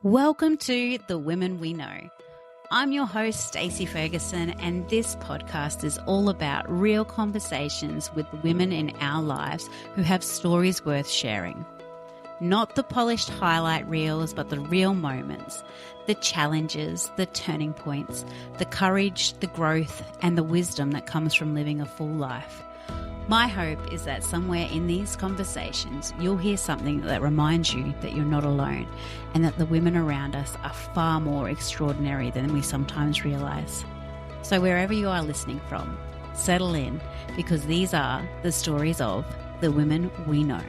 Welcome to The Women We Know. I'm your host, Stacey Ferguson, and this podcast is all about real conversations with women in our lives who have stories worth sharing. Not the polished highlight reels, but the real moments, the challenges, the turning points, the courage, the growth, and the wisdom that comes from living a full life. My hope is that somewhere in these conversations, you'll hear something that reminds you that you're not alone and that the women around us are far more extraordinary than we sometimes realise. So wherever you are listening from, settle in, because these are the stories of the women we know.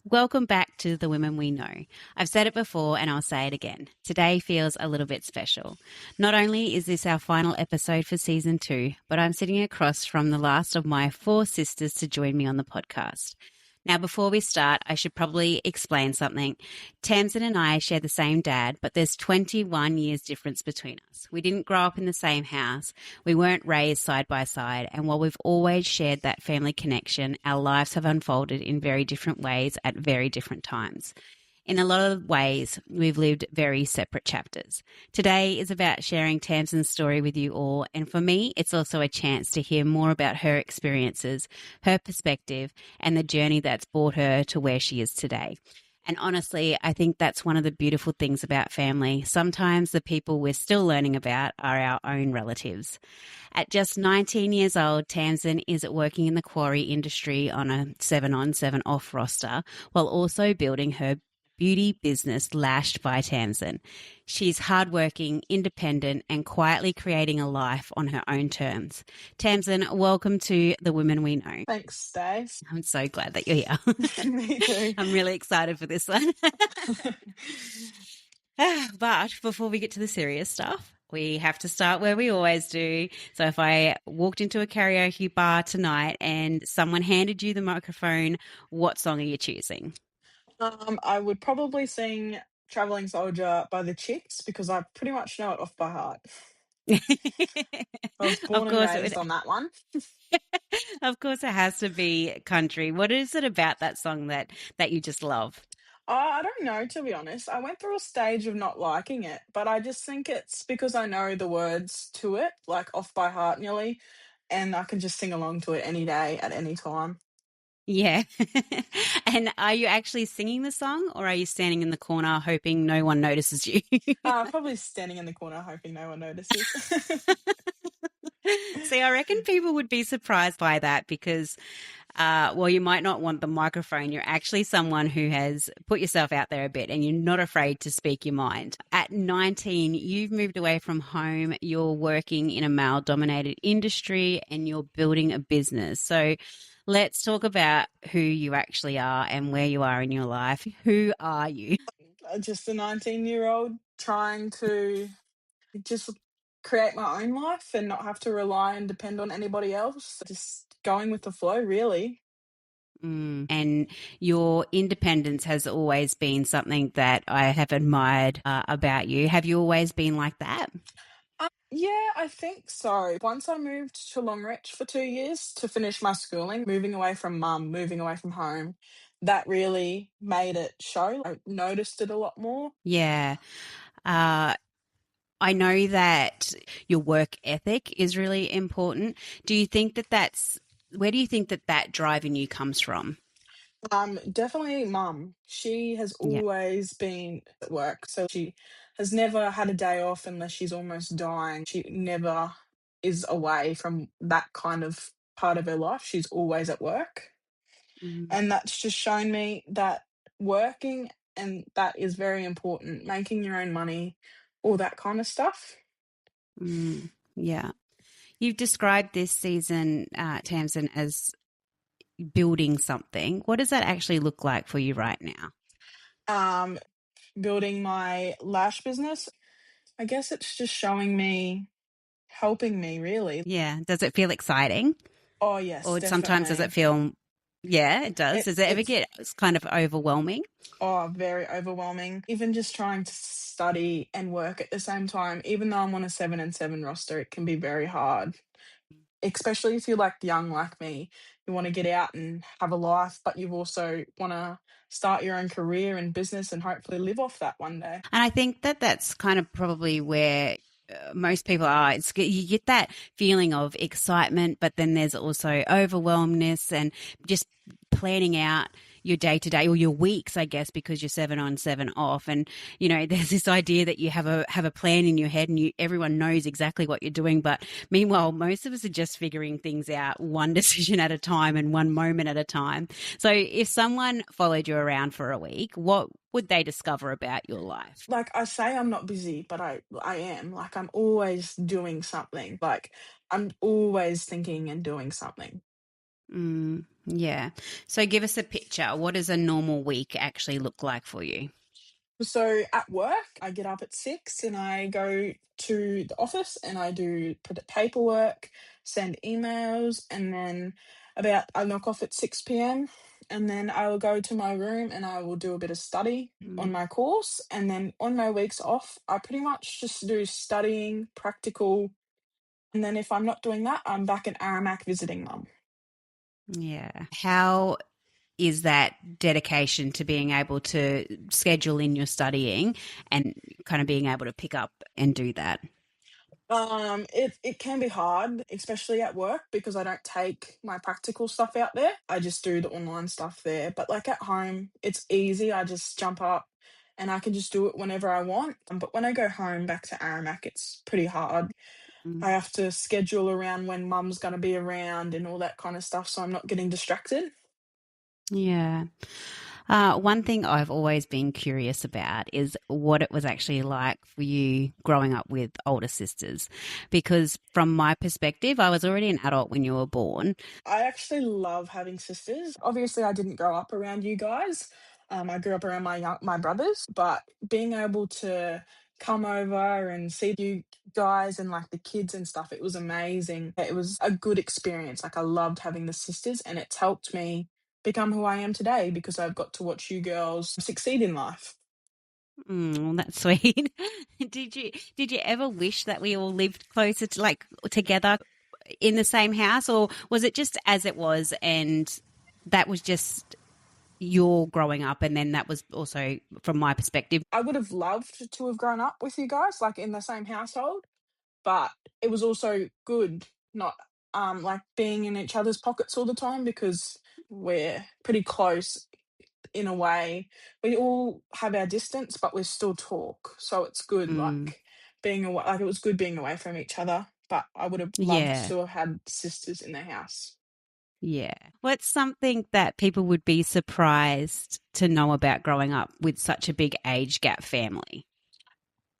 Welcome back to The Women We Know. I've said it before and I'll say it again. Today feels a little bit special. Not only is this our final episode for season 2, but I'm sitting across from the last of my 4 sisters to join me on the podcast. Now, before we start, I should probably explain something. Tamzyn and I share the same dad, but there's 21 years difference between us. We didn't grow up in the same house. We weren't raised side by side. And while we've always shared that family connection, our lives have unfolded in very different ways at very different times. In a lot of ways, we've lived very separate chapters. Today is about sharing Tamzyn's story with you all, and for me, it's also a chance to hear more about her experiences, her perspective, and the journey that's brought her to where she is today. And honestly, I think that's one of the beautiful things about family. Sometimes the people we're still learning about are our own relatives. At just 19 years old, Tamzyn is working in the quarry industry on a 7-on, 7-off roster, while also building her beauty business, Lashed by Tamzyn. She's hardworking, independent, and quietly creating a life on her own terms. Tamzyn, welcome to The Women We Know. Thanks, Stace. I'm so glad that you're here. Me too. I'm really excited for this one. But before we get to the serious stuff, we have to start where we always do. So if I walked into a karaoke bar tonight and someone handed you the microphone, what song are you choosing? I would probably sing Traveling Soldier by the Chicks because I pretty much know it off by heart. I was Of born and course, raised on that one. of course, it has to be country. What is it about that song that you just love? I don't know, to be honest. I went through a stage of not liking it, but I just think it's because I know the words to it, like off by heart nearly, and I can just sing along to it any day at any time. Yeah. And are you actually singing the song, or are you standing in the corner hoping no one notices you? Probably standing in the corner hoping no one notices. See, I reckon people would be surprised by that because, well, you might not want the microphone. You're actually someone who has put yourself out there a bit and you're not afraid to speak your mind. At 19, you've moved away from home. You're working in a male dominated industry and you're building a business. So let's talk about who you actually are and where you are in your life. Who are you? Just a 19-year-old trying to just create my own life and not have to rely and depend on anybody else. Just going with the flow, really. And your independence has always been something that I have admired about you. Have you always been like that? Yeah, I think so. Once I moved to Longreach for 2 years to finish my schooling, moving away from mum, moving away from home, that really made it show. I noticed it a lot more. Yeah. I know that your work ethic is really important. Do you think that where do you think that drive in you comes from? Definitely mum. She has Yeah. always been at work, so she has never had a day off unless she's almost dying. She never is away from that kind of part of her life. She's always at work. Mm, And that's just shown me that working and that is very important, making your own money, all that kind of stuff. yeah. You've described this season, Tamsin, as building something. What does that actually look like for you right now? Um, Building my lash business, I guess it's just showing me, helping me really. Yeah. Does it feel exciting? Oh yes, Or sometimes does it definitely. feel, yeah, it does. Does it ever It's get kind of overwhelming? very overwhelming. Even just trying to study and work at the same time, even though I'm on a 7 and 7 roster, it can be very hard. especially if you're like young like me, you want to get out and have a life, but you also want to start your own career and business and hopefully live off that one day. And I think that that's kind of probably where most people are. You get that feeling of excitement, but then there's also overwhelmness and just planning out your day to day or your weeks, I guess, because you're 7 on, 7 off. And, there's this idea that you have a plan in your head and everyone knows exactly what you're doing. But meanwhile, most of us are just figuring things out one decision at a time and one moment at a time. So if someone followed you around for a week, what would they discover about your life? Like I say I'm not busy, but I am. Like I'm always doing something. Like I'm always thinking and doing something. Yeah. So give us a picture. What does a normal week actually look like for you? So at work, I get up at 6 and I go to the office and I do paperwork, send emails, and then about I knock off at 6 p.m. And then I will go to my room and I will do a bit of study on Mm, my course. And then on my weeks off, I pretty much just do studying, practical. And then if I'm not doing that, I'm back at Aramac visiting mum. yeah. How is that dedication to being able to schedule in your studying and kind of being able to pick up and do that? It can be hard, especially at work, because I don't take my practical stuff out there. I just do the online stuff there. But like at home, it's easy. I just jump up and I can just do it whenever I want. But when I go home back to Aramac, it's pretty hard. Mm, I have to schedule around when mum's going to be around and all that kind of stuff, so I'm not getting distracted. yeah. One thing I've always been curious about is what it was actually like for you growing up with older sisters. Because from my perspective, I was already an adult when you were born. I actually love having sisters. Obviously, I didn't grow up around you guys. I grew up around my brothers, but being able to come over and see you guys and like the kids and stuff, it was amazing. It was a good experience. Like I loved having the sisters, and it's helped me become who I am today because I've got to watch you girls succeed in life. Mm, that's sweet. Did you ever wish that we all lived closer to like together in the same house, or was it just as it was and that was just your growing up, and then that was also from my perspective? I would have loved to have grown up with you guys, like in the same household, but it was also good not like being in each other's pockets all the time because we're pretty close in a way. We all have our distance, but we still talk. So it's good Mm, like being away, like it was good being away from each other, but I would have loved yeah. to have had sisters in the house. Yeah. What's something that people would be surprised to know about growing up with such a big age gap family?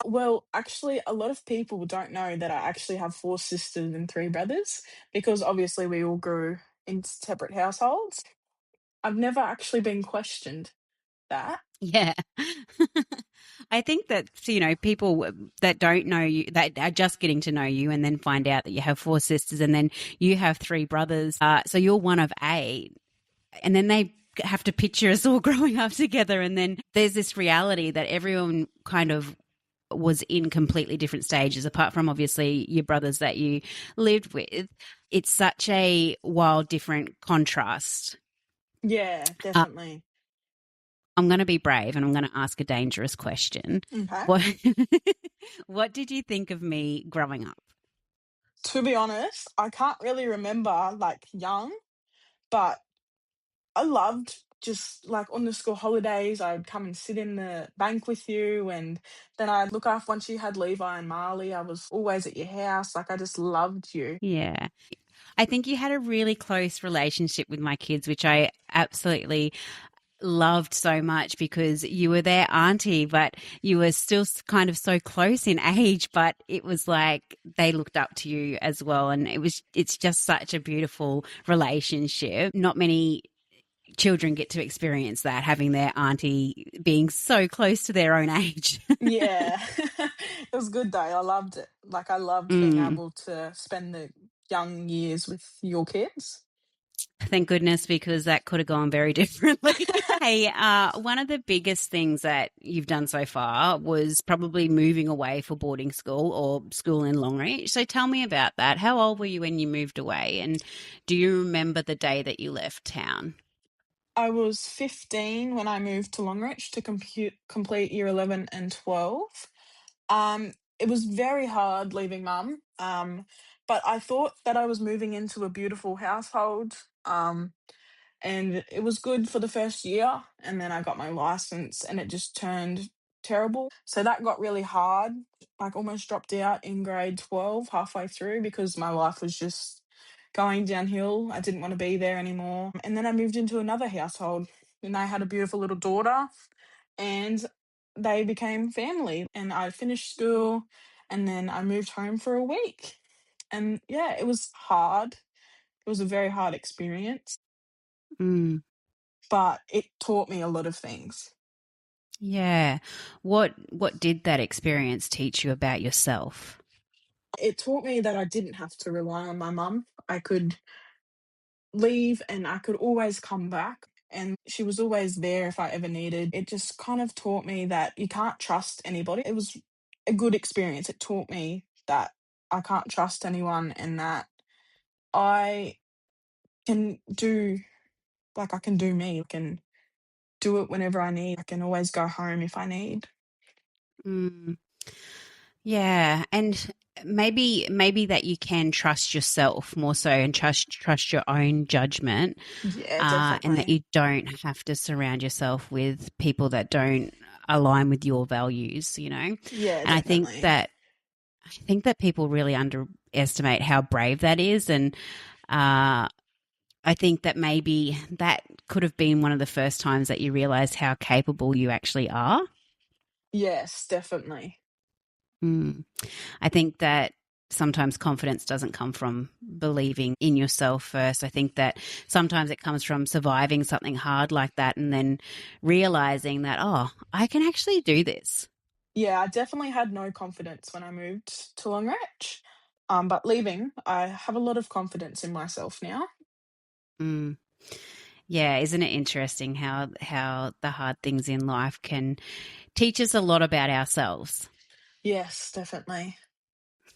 Well, actually, a lot of people don't know that I actually have four sisters and three brothers because obviously we all grew in separate households. I've never actually been questioned that. Yeah. I think that, people that don't know you, that are just getting to know you and then find out that you have four sisters and then you have three brothers. So you're one of eight. And then they have to picture us all growing up together. And then there's this reality that everyone kind of was in completely different stages, apart from obviously your brothers that you lived with. It's such a wild, different contrast. Yeah, Uh, definitely. I'm going to be brave and I'm going to ask a dangerous question. Okay. What, what did you think of me growing up? To be honest, I can't really remember like young, but I loved just like on the school holidays, I'd come and sit in the bank with you, and then I'd look after once you had Levi and Marley. I was always at your house. Like I just loved you. Yeah. I think you had a really close relationship with my kids, which I absolutely loved so much because you were their auntie, but you were still kind of so close in age, but it was like they looked up to you as well. And it's just such a beautiful relationship. Not many children get to experience that, having their auntie being so close to their own age. Yeah. It was good though. I loved it. Like I loved being Mm. able to spend the young years with your kids. Thank goodness, because that could have gone very differently. Hey, one of the biggest things that you've done so far was probably moving away for boarding school or school in Longreach. So tell me about that. How old were you when you moved away? And do you remember the day that you left town? I was 15 when I moved to Longreach to complete year 11 and 12. It was very hard leaving mum, but I thought that I was moving into a beautiful household, and it was good for the first year. And then I got my license, and it just turned terrible. So that got really hard. Like almost dropped out in grade 12 halfway through because my life was just going downhill. I didn't want to be there anymore. And then I moved into another household, and I had a beautiful little daughter, and they became family. And I finished school, and then I moved home for a week. And yeah, it was hard. It was a very hard experience, Mm, but it taught me a lot of things. yeah. What did that experience teach you about yourself? It taught me that I didn't have to rely on my mum. I could leave and I could always come back. And she was always there if I ever needed. It just kind of taught me that you can't trust anybody. It was a good experience. It taught me that I can't trust anyone and that I can do, like, I can do me. I can do it whenever I need. I can always go home if I need. Mm. Yeah, and maybe that you can trust yourself more so and trust your own judgment, Yeah, and that definitely. you don't have to surround yourself with people that don't align with your values. And Yeah, I definitely. think that people really underestimate how brave that is, and uh, I think that maybe that could have been one of the first times that you realized how capable you actually are. Yes, definitely. Mm. I think that sometimes confidence doesn't come from believing in yourself first. I think that sometimes it comes from surviving something hard like that and then realizing that, oh, I can actually do this. Yeah, I definitely had no confidence when I moved to Longreach. But leaving, I have a lot of confidence in myself now. Mm. Yeah, isn't it interesting how the hard things in life can teach us a lot about ourselves? Yes, definitely.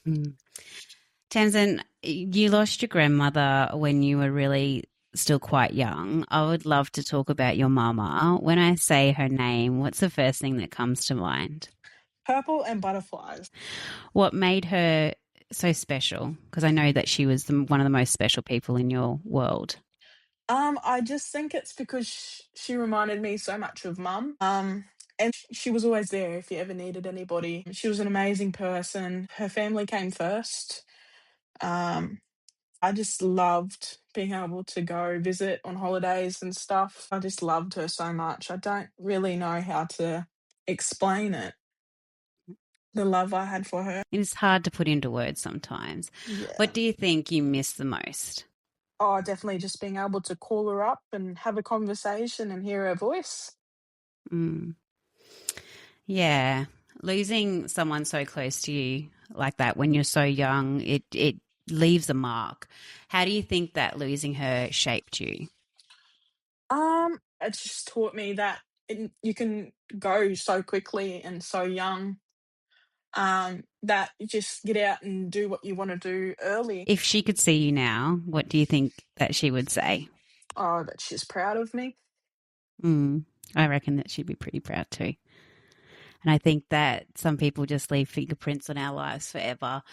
Mm. Tamsin, you lost your grandmother when you were really still quite young. I would love to talk about your mama. When I say her name, what's the first thing that comes to mind? Purple and butterflies. What made her so special? Because I know that she was one of the most special people in your world. I just think it's because she reminded me so much of mum. And she was always there if you ever needed anybody. She was an amazing person. Her family came first. Um, I just loved being able to go visit on holidays and stuff. I just loved her so much. I don't really know how to explain it, the love I had for her. It's hard to put into words sometimes. What Yeah. do you think you miss the most? Oh, definitely just being able to call her up and have a conversation and hear her voice. Mm. Yeah, losing someone so close to you like that when you're so young, it leaves a mark. How do you think that losing her shaped you? It just taught me that you can go so quickly and so young. That you just get out and do what you want to do early. If she could see you now, what do you think that she would say? Oh, that she's proud of me. Mm, I reckon that she'd be pretty proud too. And I think that some people just leave fingerprints on our lives forever.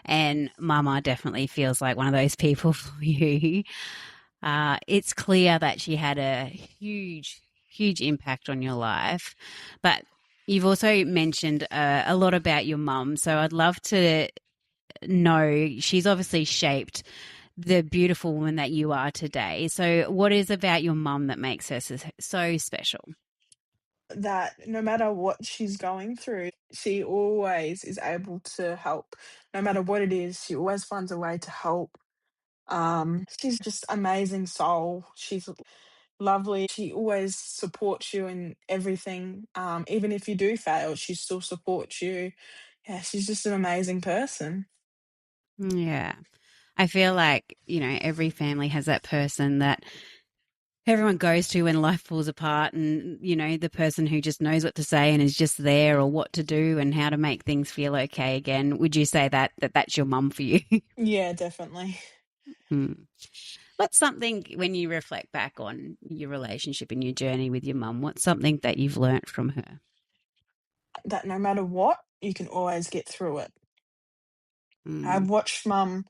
And Mama definitely feels like one of those people for you. It's clear that she had a huge impact on your life. But you've also mentioned a lot about your mum. So I'd love to know she's obviously shaped the beautiful woman that you are today. So, what is about your mum that makes her so special? That no matter what she's going through, she always is able to help. No matter what it is, she always finds a way to help. She's just amazing soul. She's lovely. She always supports you in everything. Even if you do fail, she still supports you. Yeah, she's just an amazing person. Yeah. I feel like, every family has that person that everyone goes to when life falls apart, and, the person who just knows what to say and is just there, or what to do and how to make things feel okay again. Would you say that that's your mum for you? Yeah, definitely. Hmm. What's something, when you reflect back on your relationship and your journey with your mum, what's something that you've learnt from her? That no matter what, you can always get through it. I've Mm, watched mum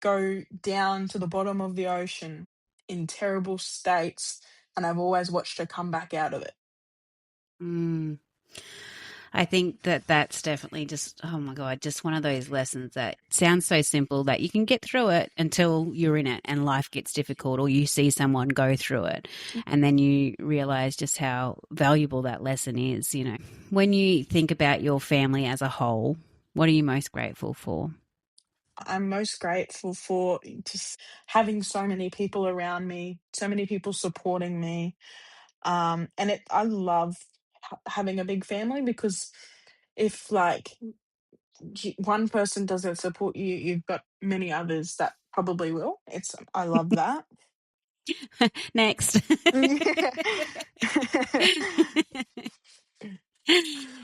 go down to the bottom of the ocean in terrible states, and I've always watched her come back out of it. mm. I think that that's definitely just, oh my God, just one of those lessons that sounds so simple that you can get through it until you're in it and life gets difficult, or you see someone go through it. And then you realize just how valuable that lesson is. When you think about your family as a whole, what are you most grateful for? I'm most grateful for just having so many people around me, so many people supporting me. And I love having a big family because if like one person doesn't support you, you've got many others that probably will. I love that. Next.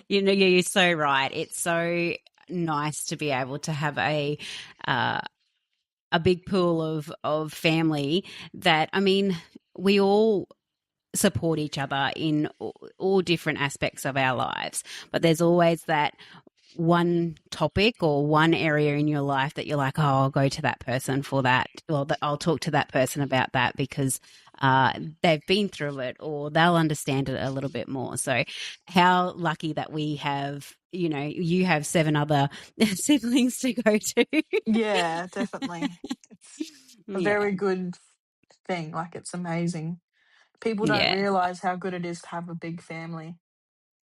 You're so right. It's so nice to be able to have uh, a big pool of family that, I mean, we all support each other in all different aspects of our lives, but there's always that one topic or one area in your life that you're like, oh, I'll go to that person for that, or that I'll talk to that person about that because they've been through it, or they'll understand it a little bit more. So, how lucky that we have, you have seven other siblings to go to. Yeah, definitely. It's a Yeah, very good thing. Like, it's amazing. People don't yeah. realize how good it is to have a big family.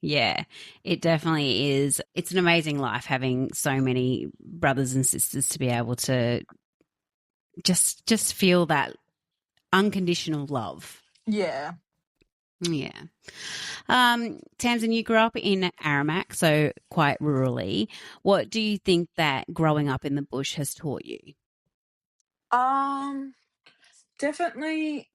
Yeah, it definitely is. It's an amazing life having so many brothers and sisters to be able to just feel that unconditional love. Yeah. Yeah. Tamsin, you grew up in Aramac, so quite rurally. What do you think that growing up in the bush has taught you? Um, Definitely.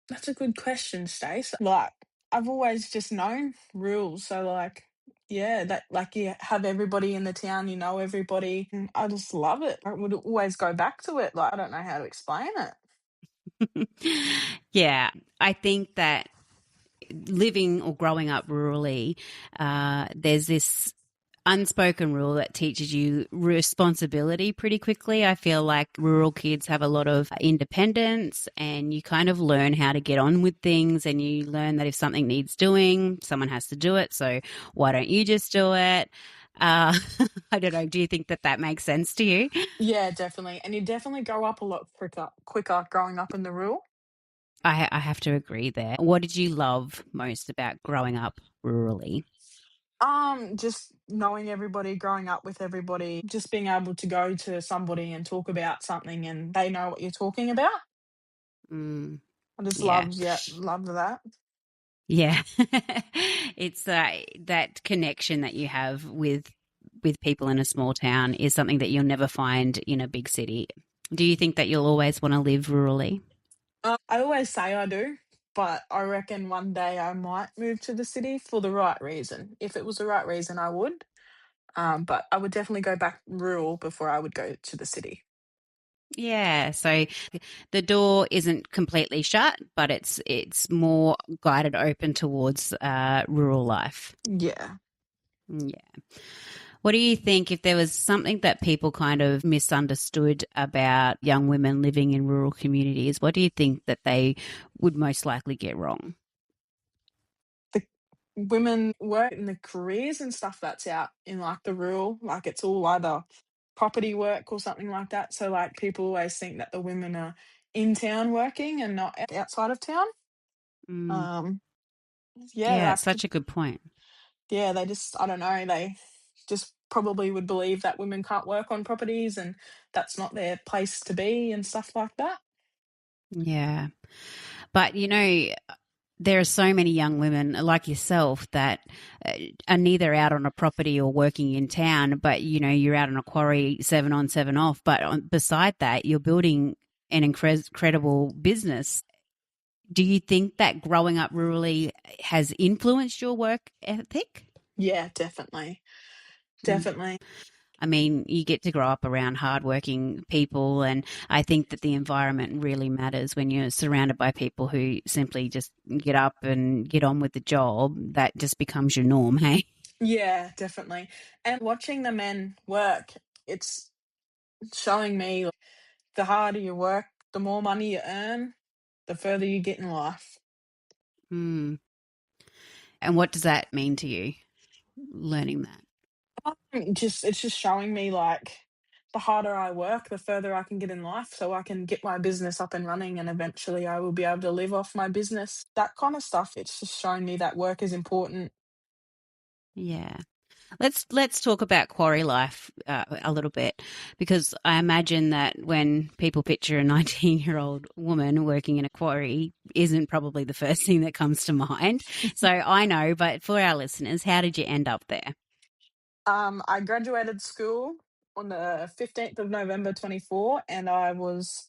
That's a good question, Stace. Like, I've always just known rules. So, like, yeah, that, like, you have everybody in the town, you know everybody. I just love it. I would always go back to it. Like, I don't know how to explain it. Yeah, I think that living or growing up rurally, there's this unspoken rule that teaches you responsibility pretty quickly. I feel like rural kids have a lot of independence, and you kind of learn how to get on with things, and you learn that if something needs doing, someone has to do it. So why don't you just do it? Uh, I don't know. Do you think that that makes sense to you? Yeah, definitely. And you definitely grow up a lot quicker growing up in the rural. I have to agree there. What did you love most about growing up rurally? Just knowing everybody, growing up with everybody, just being able to go to somebody and talk about something and they know what you're talking about. Mm, I just yeah. love that. Yeah. It's that connection that you have with people in a small town is something that you'll never find in a big city. Do you think that you'll always want to live rurally? I always say I do, but I reckon one day I might move to the city for the right reason. If it was the right reason, I would. But I would definitely go back rural before I would go to the city. Yeah, so the door isn't completely shut, but it's more guided open towards rural life. Yeah. Yeah. What do you think if there was something that people kind of misunderstood about young women living in rural communities? What do you think that they would most likely get wrong? The women work in the careers and stuff that's out in like the rural, like it's all either property work or something like that. So like people always think that the women are in town working and not outside of town. Mm, Um, yeah, yeah, it's like such a good point. yeah, they just I don't know, they just probably would believe that women can't work on properties and that's not their place to be and stuff like that. Yeah. But, there are so many young women like yourself that uh, are neither out on a property or working in town, but you're out on a quarry 7 on 7 off. But beside that, you're building an incredible business. Do you think that growing up rurally has influenced your work ethic? Yeah, definitely. Mm. Definitely. I mean, you get to grow up around hardworking people, and I think that the environment really matters when you're surrounded by people who simply just get up and get on with the job. That just becomes your norm, hey? Yeah, definitely. And watching the men work, it's showing me like, the harder you work, the more money you earn, the further you get in life. Mm. And what does that mean to you, learning that? Just it's just showing me like the harder I work, the further I can get in life, so I can get my business up and running, and eventually I will be able to live off my business. That kind of stuff. It's just showing me that work is important. Yeah. Let's talk about quarry life a little bit, because I imagine that when people picture a 19-year-old woman working in a quarry isn't probably the first thing that comes to mind. So I know, but for our listeners, how did you end up there? I graduated school on the 15th of November 24, and I was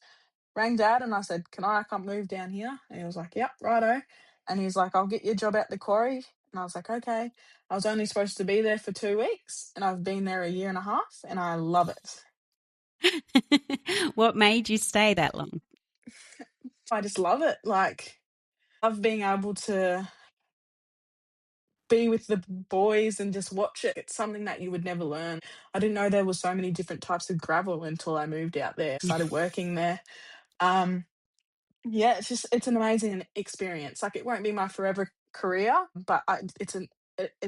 rang dad and I said, "Can I come move down here?" And he was like, "Yep, righto." And he's like, "I'll get you a job at the quarry." And I was like, "Okay." I was only supposed to be there for 2 weeks, and I've been there a year and a half, and I love it. What made you stay that long? I just love it. Like, love being able to be with the boys and just watch it. It's something that you would never learn. I didn't know there was so many different types of gravel until I moved out there, started working there. Um, Yeah, it's an amazing experience. Like, it won't be my forever career, but it's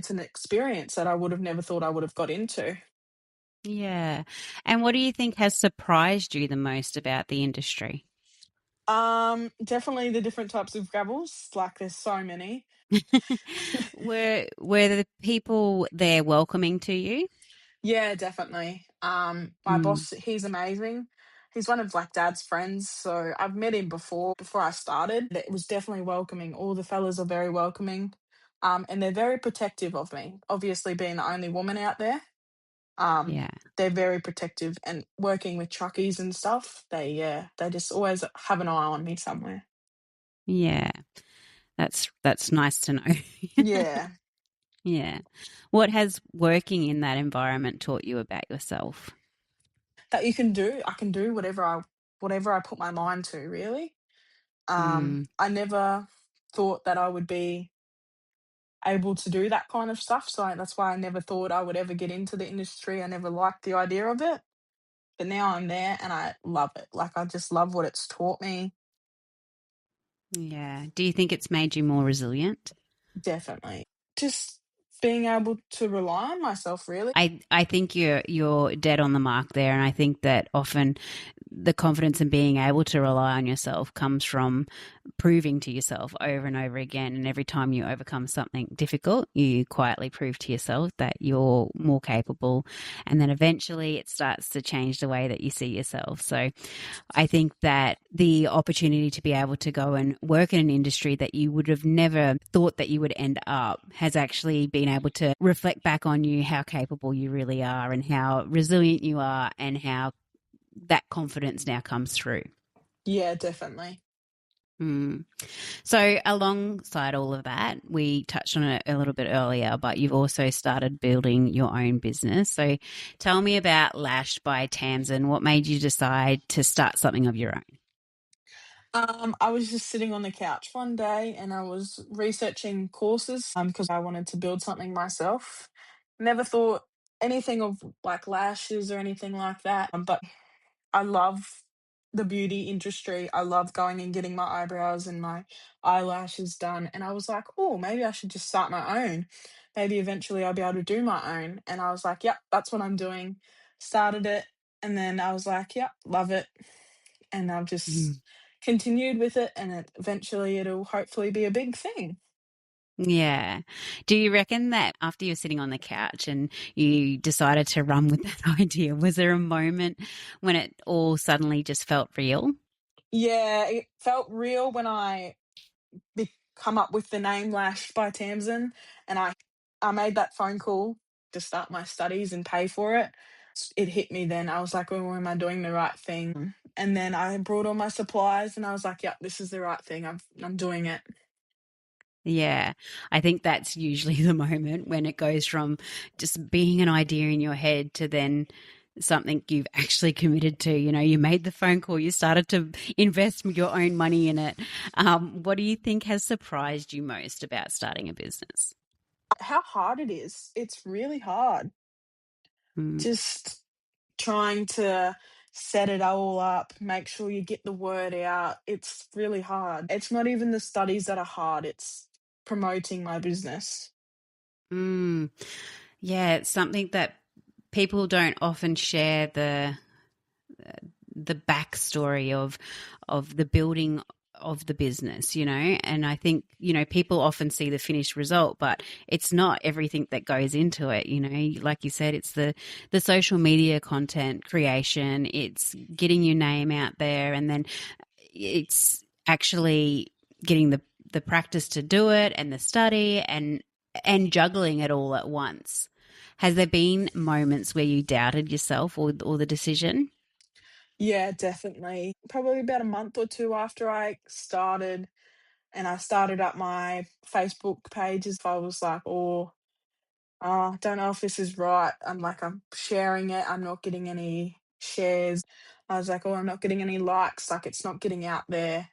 an experience that I would have never thought I would have got into. Yeah. And what do you think has surprised you the most about the industry? Definitely the different types of gravels. Like, there's so many. Were the people there welcoming to you? Yeah, definitely. My Mm, boss, he's amazing. He's one of like dad's friends, so I've met him before I started. It was definitely welcoming. All the fellas are very welcoming. And they're very protective of me. Obviously, being the only woman out there. Um, yeah. they're very protective, and working with truckies and stuff, they just always have an eye on me somewhere. Yeah. That's nice to know. Yeah, Yeah. What has working in that environment taught you about yourself? that you can do. I can do whatever I put my mind to. Really, Mm, I never thought that I would be able to do that kind of stuff. So that's why I never thought I would ever get into the industry. I never liked the idea of it, but now I'm there and I love it. Like, I just love what it's taught me. yeah. Do you think it's made you more resilient? Definitely, just being able to rely on myself. Really. I think you're dead on the mark there, and I think that often the confidence in being able to rely on yourself comes from proving to yourself over and over again. And every time you overcome something difficult, you quietly prove to yourself that you're more capable, and then eventually it starts to change the way that you see yourself. So I think that the opportunity to be able to go and work in an industry that you would have never thought that you would end up has actually been able to reflect back on you how capable you really are and how resilient you are and how that confidence now comes through. Yeah, definitely. Mm. So, alongside all of that, we touched on it a little bit earlier, but you've also started building your own business. So, tell me about Lashed by Tamzyn. What made you decide to start something of your own? I was just sitting on the couch one day and I was researching courses because I wanted to build something myself. Never thought anything of like lashes or anything like that. But I love the beauty industry. I love going and getting my eyebrows and my eyelashes done. And I was like, oh, maybe I should just start my own. Maybe eventually I'll be able to do my own. And I was like, yep, that's what I'm doing. Started it. And then I was like, yep, love it. And I've just Mm. continued with it. And eventually it'll hopefully be a big thing. Yeah. Do you reckon that after you were sitting on the couch and you decided to run with that idea, was there a moment when it all suddenly just felt real? Yeah, it felt real when I because come up with the name Lashed by Tamzyn, and I made that phone call to start my studies and pay for it. It hit me then. I was like, "Oh, am I doing the right thing?" And then I brought all my supplies, and I was like, "Yep, this is the right thing. I'm doing it." Yeah, I think that's usually the moment when it goes from just being an idea in your head to then something you've actually committed to. You know, you made the phone call, you started to invest your own money in it. What do you think has surprised you most about starting a business? How hard it is. It's really hard. Mm. Just trying to set it all up, make sure you get the word out. It's really hard. It's not even the studies that are hard, it's promoting my business. Mm. Yeah, it's something that people don't often share the backstory of the building of the business, you know. And I think, you know, people often see the finished result, but it's not everything that goes into it, you know. Like you said, it's the social media content creation, it's getting your name out there, and then it's actually getting the practice to do it, and the study, and juggling it all at once. Has there been moments where you doubted yourself or the decision? Yeah, definitely. Probably about a month or 2 after I started and I started up my Facebook pages, I was like, "Oh, don't know if this is right." I'm sharing it, I'm not getting any shares. I was like, "Oh, I'm not getting any likes, like, it's not getting out there."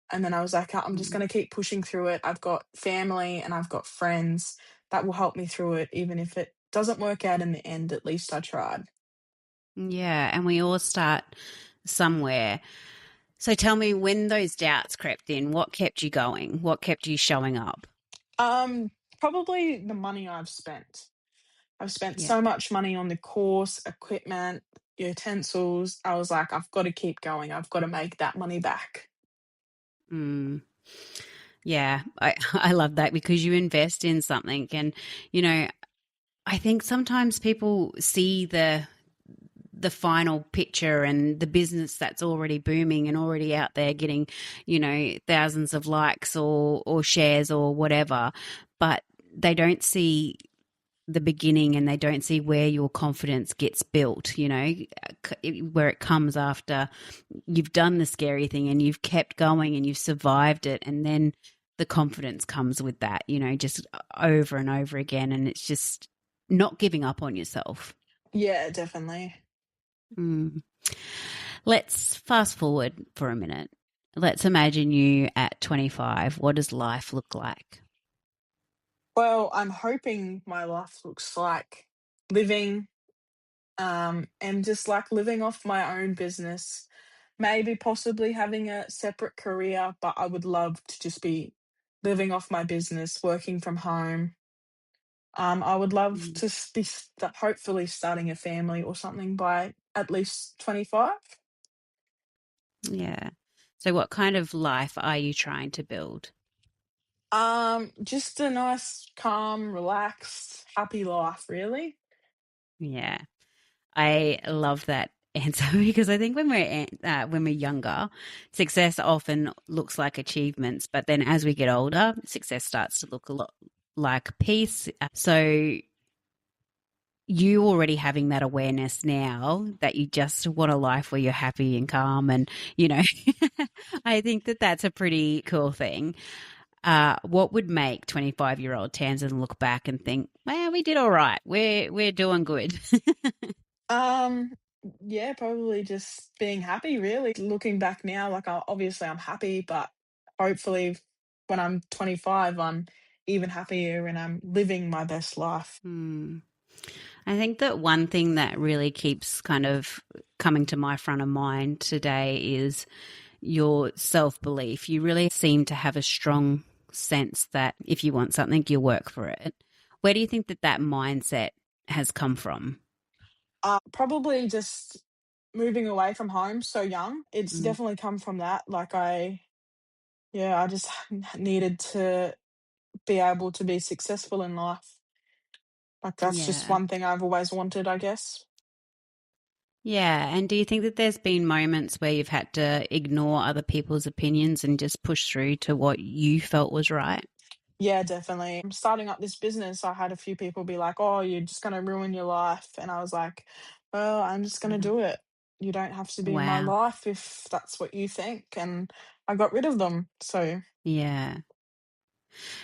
And then I was like, I'm just Mm. gonna keep pushing through it. I've got family and I've got friends that will help me through it, even if it doesn't work out in the end, at least I tried." Yeah, and we all start somewhere. So tell me, when those doubts crept in, what kept you going? What kept you showing up? Um, Probably the money I've spent. I've spent Yeah. so much money on the course, equipment, utensils. I was like, I've got to keep going. I've got to make that money back. Mm. Yeah, I love that because you invest in something. And, you know, I think sometimes people see the final picture and the business that's already booming and already out there getting, you know, thousands of likes or shares or whatever, but they don't see the beginning, and they don't see where your confidence gets built, you know, where it comes after you've done the scary thing and you've kept going and you've survived it, and then the confidence comes with that, you know, just over and over again, and it's just not giving up on yourself. Yeah, definitely. Mm. Let's fast forward for a minute. Let's imagine you at 25. What does life look like? Well, I'm hoping my life looks like living, and just like living off my own business, maybe possibly having a separate career, but I would love to just be living off my business, working from home. I would love Mm. to hopefully starting a family or something by at least 25. Yeah. So, what kind of life are you trying to build? Just a nice, calm, relaxed, happy life, really. Yeah. I love that answer because I think when we're younger, success often looks like achievements, but then as we get older, success starts to look a lot like peace. So you already having that awareness now that you just want a life where you're happy and calm, and you know, I think that that's a pretty cool thing. What would make 25-year-old Tamsin look back and think, "Well, we did all right. We're doing good." Um, yeah, probably just being happy, really. Looking back now, like obviously I'm happy, but hopefully when I'm 25, I'm even happier and I'm living my best life. Hmm. I think that one thing that really keeps kind of coming to my front of mind today is your self belief. You really seem to have a strong sense that if you want something, you'll work for it. Where do you think that that mindset has come from? Probably just moving away from home so young. It's Mm. definitely come from that. Yeah, I just needed to be able to be successful in life. Like that's just Yeah. one thing I've always wanted, I guess. Yeah. And do you think that there's been moments where you've had to ignore other people's opinions and just push through to what you felt was right? Yeah, definitely. Starting up this business, I had a few people be like, "Oh, you're just gonna ruin your life," and I was like, "Well, I'm just gonna Mhm. do it. You don't have to be in my Wow. life if that's what you think." And I got rid of them. So Yeah.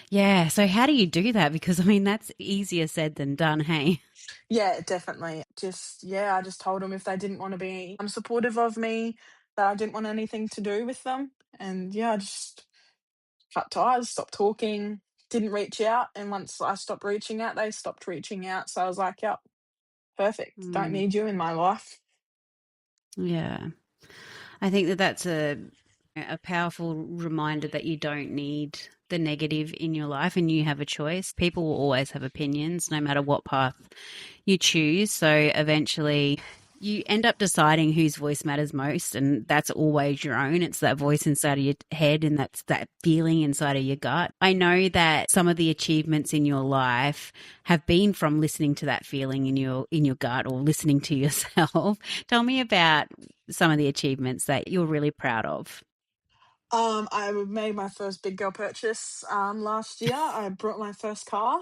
Yeah. So how do you do that? Because I mean, that's easier said than done. Hey. yeah, definitely. Just yeah, I just told them if they didn't want to be supportive of me, that I didn't want anything to do with them, and yeah, I just cut ties, stopped talking, didn't reach out, and once I stopped reaching out, they stopped reaching out. So I was like, "Yep, perfect. Don't Mm, need you in my life." yeah. I think that that's a powerful reminder that you don't need the negative in your life and you have a choice. People will always have opinions no matter what path you choose. So eventually you end up deciding whose voice matters most, and that's always your own. It's that voice inside of your head, and that's that feeling inside of your gut. I know that some of the achievements in your life have been from listening to that feeling in your gut or listening to yourself. Tell me about some of the achievements that you're really proud of. I made my first big girl purchase last year. I brought my first car.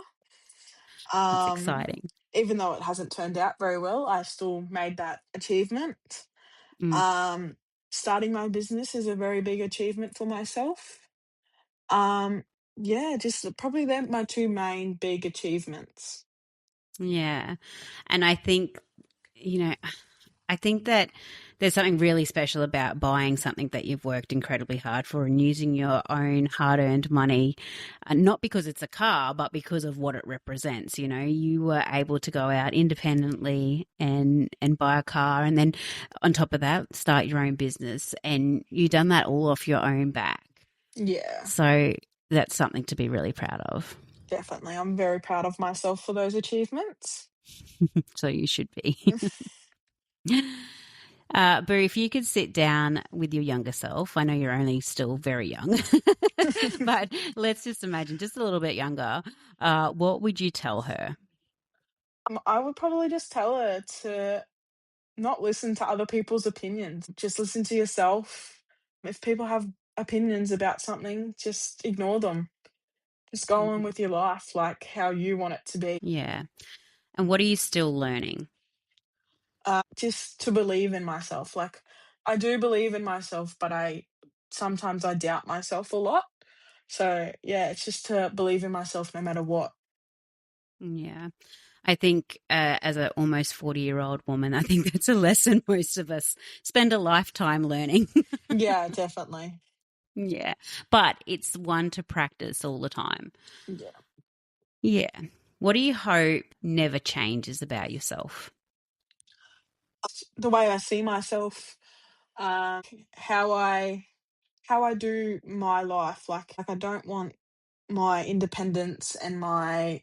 That's Um, exciting. Even though it hasn't turned out very well, I still made that achievement. Mm, Um, Starting my business is a very big achievement for myself. Um, yeah, just probably they're my two main big achievements. yeah. And I think, you know, I think that there's something really special about buying something that you've worked incredibly hard for and using your own hard earned money, not because it's a car, but because of what it represents. You know, you were able to go out independently and buy a car, and then on top of that, start your own business, and you done that all off your own back. Yeah, So that's something to be really proud of. definitely. I'm very proud of myself for those achievements. So you should be. But if you could sit down with your younger self, I know you're only still very young, but let's just imagine just a little bit younger. What would you tell her? I would probably just tell her to not listen to other people's opinions. Just listen to yourself. If people have opinions about something, just ignore them. Just go on Mhm. with your life like how you want it to be. Yeah. And what are you still learning? Just to believe in myself. Like I do believe in myself, but I sometimes I doubt myself a lot. So yeah, it's just to believe in myself no matter what. Yeah. I think as an almost 40-year-old woman, I think that's a lesson most of us spend a lifetime learning. Yeah, definitely. Yeah. But it's one to practice all the time. Yeah. Yeah. What do you hope never changes about yourself? The way I see myself, how I do my life. Like I don't want my independence and my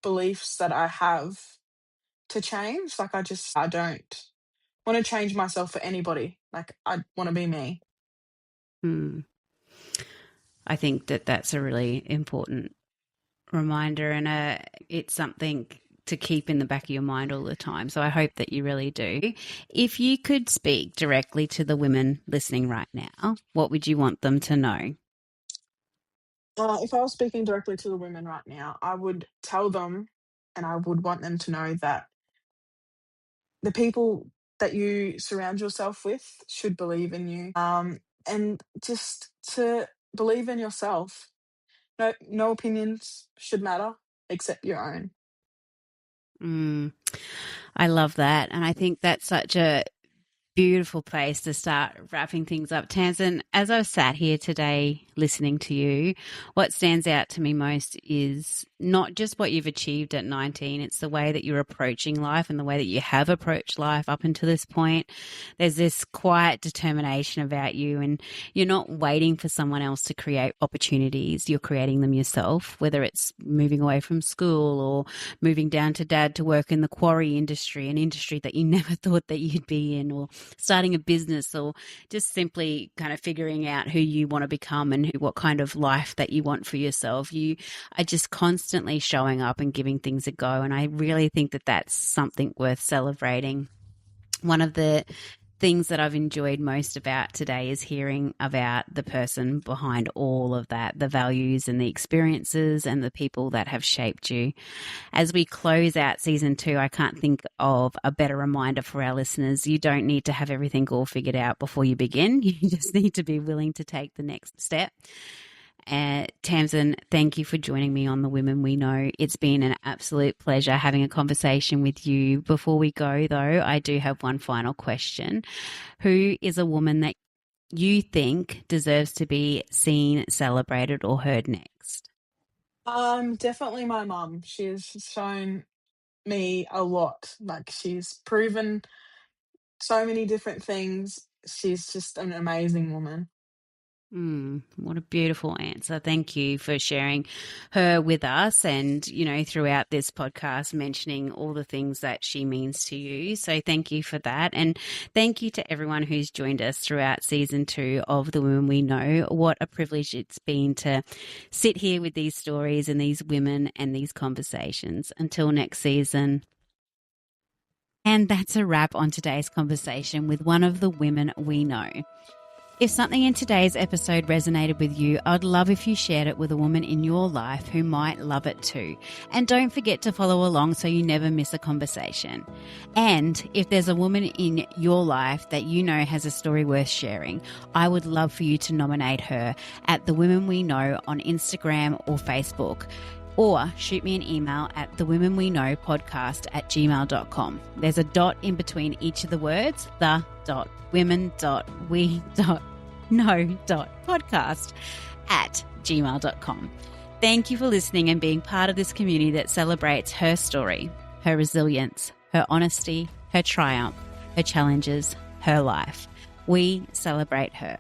beliefs that I have to change. Like I don't want to change myself for anybody. Like I want to be me. Hmm. I think that that's a really important reminder, and it's something to keep in the back of your mind all the time. So I hope that you really do. If you could speak directly to the women listening right now, what would you want them to know? If I was speaking directly to the women right now, I would tell them and I would want them to know that the people that you surround yourself with should believe in you. And just to believe in yourself. No opinions should matter except your own. Mm, I love that. And I think that's such a beautiful place to start wrapping things up. Tamsin, as I've sat here today listening to you, what stands out to me most is not just what you've achieved at 19, it's the way that you're approaching life and the way that you have approached life up until this point. There's this quiet determination about you, and you're not waiting for someone else to create opportunities. You're creating them yourself, whether it's moving away from school or moving down to dad to work in the quarry industry, an industry that you never thought that you'd be in, or starting a business, or just simply kind of figuring out who you want to become and what kind of life that you want for yourself. You are just constantly showing up and giving things a go. And I really think that that's something worth celebrating. one of the things that I've enjoyed most about today is hearing about the person behind all of that, the values and the experiences and the people that have shaped you. As we close out season 2, I can't think of a better reminder for our listeners. You don't need to have everything all figured out before you begin. You just need to be willing to take the next step. Tamzyn, thank you for joining me on The Women We Know. It's been an absolute pleasure having a conversation with you. Before we go, though, I do have one final question. Who is a woman that you think deserves to be seen, celebrated, or heard next? Definitely my mum. She has shown me a lot. Like, she's proven so many different things. She's just an amazing woman. What a beautiful answer. Thank you for sharing her with us and, throughout this podcast, mentioning all the things that she means to you. So thank you for that. And thank you to everyone who's joined us throughout season 2 of The Women We Know. What a privilege it's been to sit here with these stories and these women and these conversations. Until next season. And that's a wrap on today's conversation with one of the women we know. If something in today's episode resonated with you, I'd love if you shared it with a woman in your life who might love it too. And don't forget to follow along so you never miss a conversation. And if there's a woman in your life that you know has a story worth sharing, I would love for you to nominate her at The Women We Know on Instagram or Facebook. Or shoot me an email at thewomenweknowpodcast@gmail.com. There's a dot in between each of the words, the.women.we.know.podcast@gmail.com. Thank you for listening and being part of this community that celebrates her story, her resilience, her honesty, her triumph, her challenges, her life. We celebrate her.